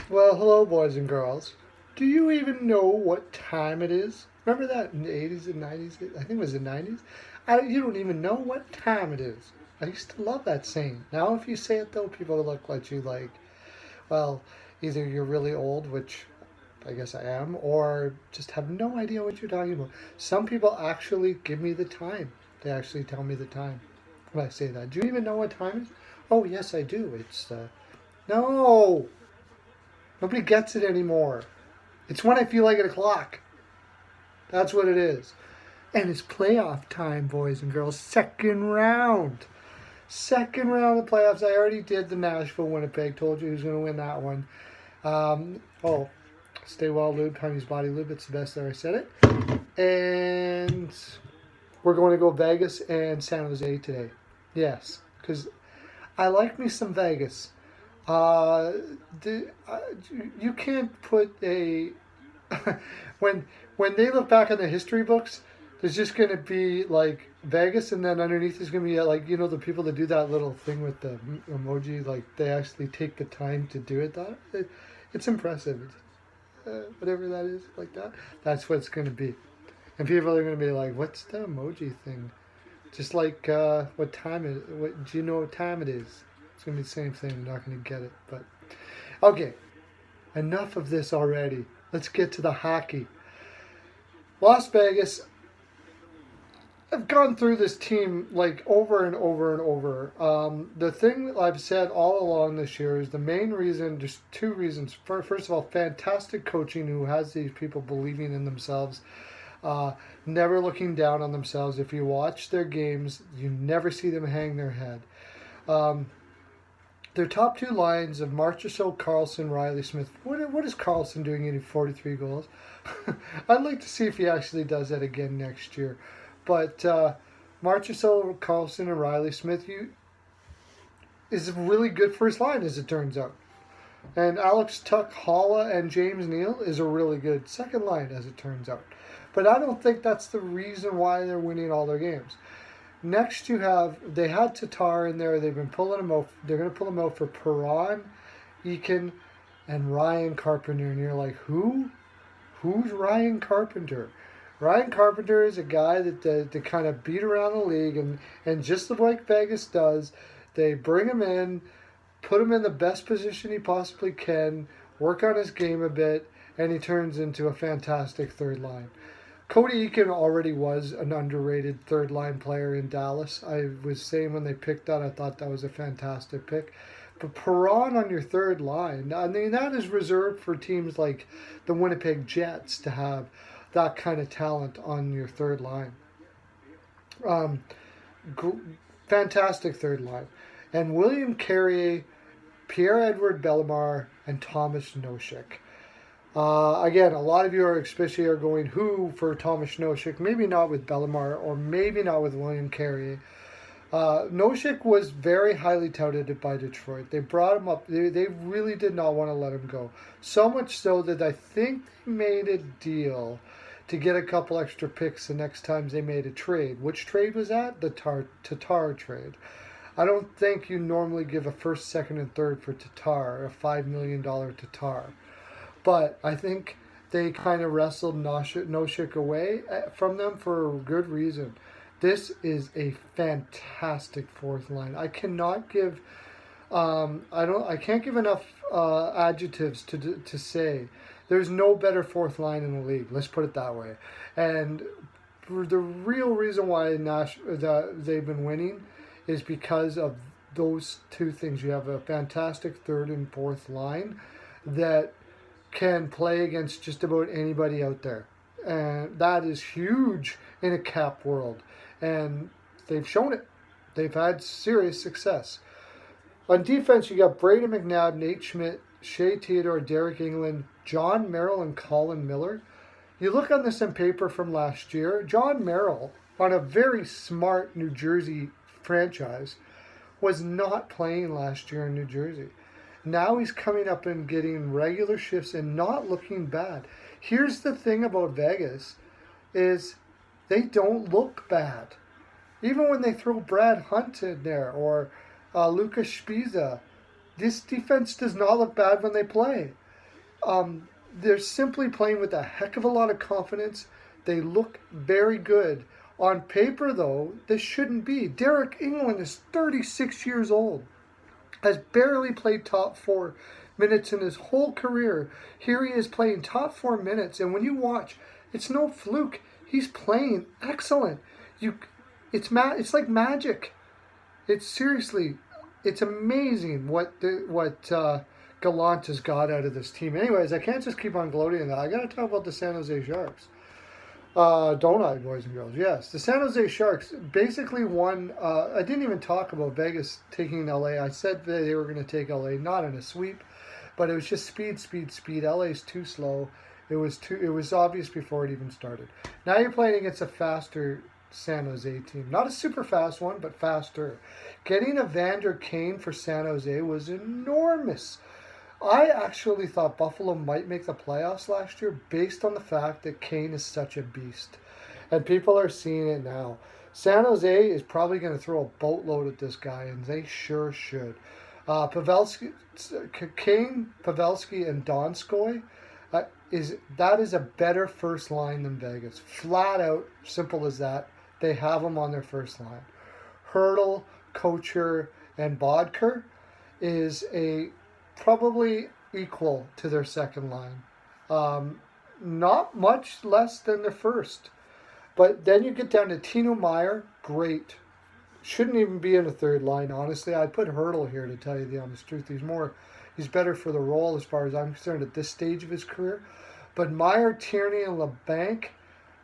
Well, hello, boys and girls. Do you even know what time it is? Remember that in the 80s and 90s? I think it was the 90s. You don't even know what time it is. I used to love that saying. Now, if you say it, though, people look at you like, well, either you're really old, which I guess I am, or just have no idea what you're talking about. Some people actually give me the time. They actually tell me the time when I say that. Do you even know what time it is? Oh, yes, I do. No! Nobody gets it anymore. It's when I feel like 8 o'clock. That's what it is. And it's playoff time, boys and girls. Second round. Second round of playoffs. I already did the Nashville Winnipeg. Told you who's going to win that one. Oh, Stay Well Lube, Honey's Body Lube. It's the best there. I said it. And we're going to go Vegas and San Jose today. Yes, because I like me some Vegas. Uh, you can't put a when they look back on the history books, there's just gonna be like Vegas, and then underneath is gonna be like the people that do that little thing with the emoji, like they actually take the time to do it. It's impressive. Whatever that is, like that. That's what it's gonna be, and people are gonna be like, "What's the emoji thing?" Just like what time it? What do you know what time it is? It's gonna be the same thing. You're not gonna get it, but okay. Enough of this already. Let's get to the hockey. Las Vegas, I've gone through this team like over and over and over. The thing that I've said all along this year is the main reason, there's two reasons. First of all, fantastic coaching who has these people believing in themselves, never looking down on themselves. If you watch their games, you never see them hang their head. Their top two lines of Marchessault, Carlson, Riley Smith. What is Carlson doing getting 43 goals? I'd like to see if he actually does that again next year. But Marchessault, Carlson, and Riley Smith is a really good first line, as it turns out. And Alex Tuck, Holla, and James Neal is a really good second line, as it turns out. But I don't think that's the reason why they're winning all their games. Next, they had Tatar in there. They've been pulling him out. They're going to pull him out for Perron, Eakin, and Ryan Carpenter. And you're like, who? Who's Ryan Carpenter? Ryan Carpenter is a guy that kind of beat around the league, and just like Vegas does, they bring him in, put him in the best position he possibly can, work on his game a bit, and he turns into a fantastic third line. Cody Eakin already was an underrated third-line player in Dallas. I was saying when they picked that, I thought that was a fantastic pick. But Perron on your third line, I mean, that is reserved for teams like the Winnipeg Jets to have that kind of talent on your third line. Fantastic third line. And William Carrier, Pierre-Edouard Bellemare, and Thomas Nosek. Again, a lot of you especially are going who for Thomas Nosek, maybe not with Bellemare or maybe not with William Carrier. Nosek was very highly touted by Detroit. They brought him up. They really did not want to let him go. So much so that I think they made a deal to get a couple extra picks the next time they made a trade. Which trade was that? The Tatar trade. I don't think you normally give a first, second, and third for Tatar, a $5 million Tatar. But I think they kind of wrestled Nosek away from them for a good reason. This is a fantastic fourth line. I cannot give, I can't give enough adjectives to say. There's no better fourth line in the league. Let's put it that way. And the real reason why they've been winning is because of those two things. You have a fantastic third and fourth line that can play against just about anybody out there. And that is huge in a cap world. And they've shown it. They've had serious success. On defense, you got Brady McNabb, Nate Schmidt, Shea Theodore, Derek England, John Merrill, and Colin Miller. You look on this on paper from last year, John Merrill, on a very smart New Jersey franchise, was not playing last year in New Jersey. Now he's coming up and getting regular shifts and not looking bad. Here's the thing about Vegas is they don't look bad. Even when they throw Brad Hunt in there or Lucas Spiza, this defense does not look bad when they play. They're simply playing with a heck of a lot of confidence. They look very good. On paper, though, this shouldn't be. Derek England is 36 years old, has barely played top four minutes in his whole career. Here he is playing top 4 minutes, and when you watch, it's no fluke. He's playing excellent. It's like magic. It's seriously, it's amazing what Gallant has got out of this team. Anyways, I can't just keep on gloating on that. I got to talk about the San Jose Sharks. Don't I, boys and girls? Yes. The San Jose Sharks basically won. I didn't even talk about Vegas taking LA. I said that they were going to take LA, not in a sweep, but it was just speed, speed, speed. LA's too slow. It was obvious before it even started. Now you're playing against a faster San Jose team. Not a super fast one, but faster. Getting Evander Kane for San Jose was enormous. I actually thought Buffalo might make the playoffs last year based on the fact that Kane is such a beast. And people are seeing it now. San Jose is probably going to throw a boatload at this guy, and they sure should. Kane, Pavelski, and Donskoy, that is a better first line than Vegas. Flat out, simple as that. They have them on their first line. Hurdle, Kocher, and Bodker is probably equal to their second line. Not much less than their first. But then you get down to Tino Meier, great. Shouldn't even be in a third line, honestly. I'd put Hurdle here, to tell you the honest truth. He's better for the role as far as I'm concerned at this stage of his career. But Meier, Tierney, and LeBanc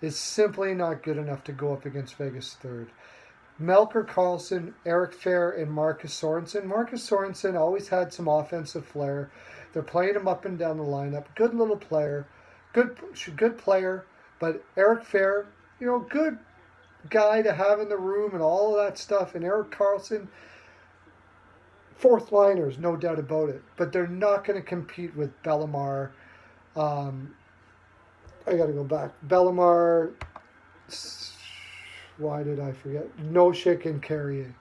is simply not good enough to go up against Vegas third. Melker Karlsson, Eric Fair, and Marcus Sorensen. Marcus Sorensen always had some offensive flair. They're playing him up and down the lineup. Good little player. Good player. But Eric Fair, good guy to have in the room and all of that stuff. And Eric Karlsson, fourth liners, no doubt about it. But they're not going to compete with Bellemare. I got to go back. Bellemare, why did I forget? Noshik and Carrier.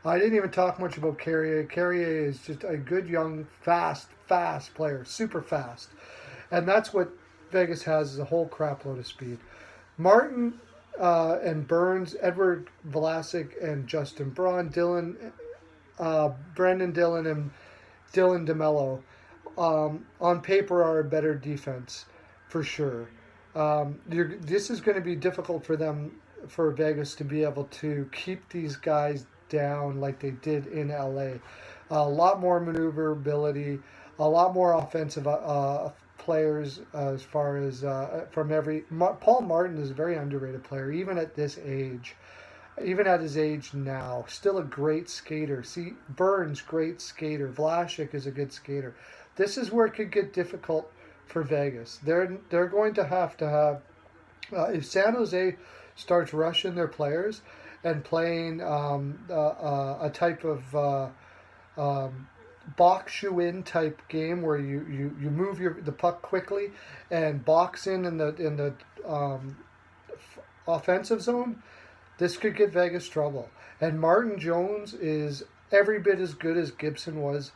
I didn't even talk much about Carrier. Carrier is just a good young, fast player. Super fast. And that's what Vegas has, is a whole crap load of speed. Martin and Burns, Edward Vlasic and Justin Braun, Brendan Dillon and Dylan DeMello, on paper are a better defense, for sure. This is going to be difficult for Vegas to be able to keep these guys down like they did in LA. A lot more maneuverability, a lot more offensive players as far as from every. Paul Martin is a very underrated player, even at this age. Even at his age now, still a great skater. See, Burns, great skater. Vlasic is a good skater. This is where it could get difficult for Vegas. They're going to have if San Jose starts rushing their players and playing a type of box you in type game where you move the puck quickly and box in the offensive zone, this could get Vegas trouble. And Martin Jones is every bit as good as Gibson was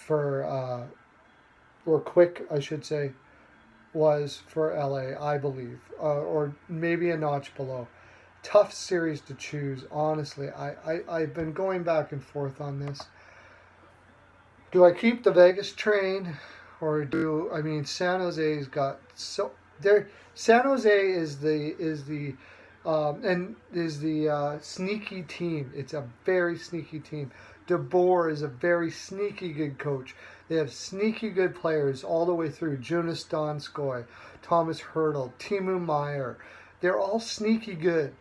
or Quick, I should say, was for LA, I believe, or maybe a notch below. Tough series to choose, honestly. I've been going back and forth on this. Do I keep the Vegas train, or San Jose's got San Jose is the sneaky team. It's a very sneaky team. DeBoer is a very sneaky good coach. They have sneaky good players all the way through. Jonas Donskoy, Thomas Hurdle, Timo Meier. They're all sneaky good.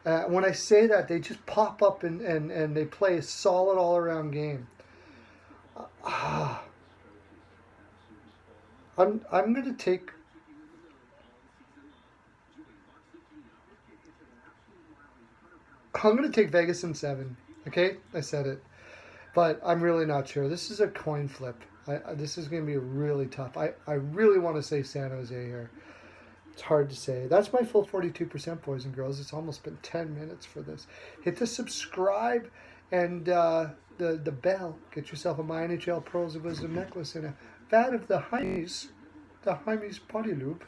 When I say that, they just pop up and they play a solid all-around game. I'm going to take... I'm going to take Vegas in 7. Okay? I said it. But I'm really not sure. This is a coin flip. This is going to be really tough. I really want to say San Jose here. It's hard to say. That's my full 42%, boys and girls. It's almost been 10 minutes for this. Hit the subscribe and the bell. Get yourself a My NHL Pearls of Wisdom necklace and a vat of the honeys the Jaime's Potty Loop.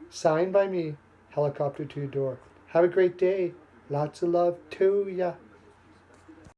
Signed by me, helicopter to your door. Have a great day. Lots of love to ya.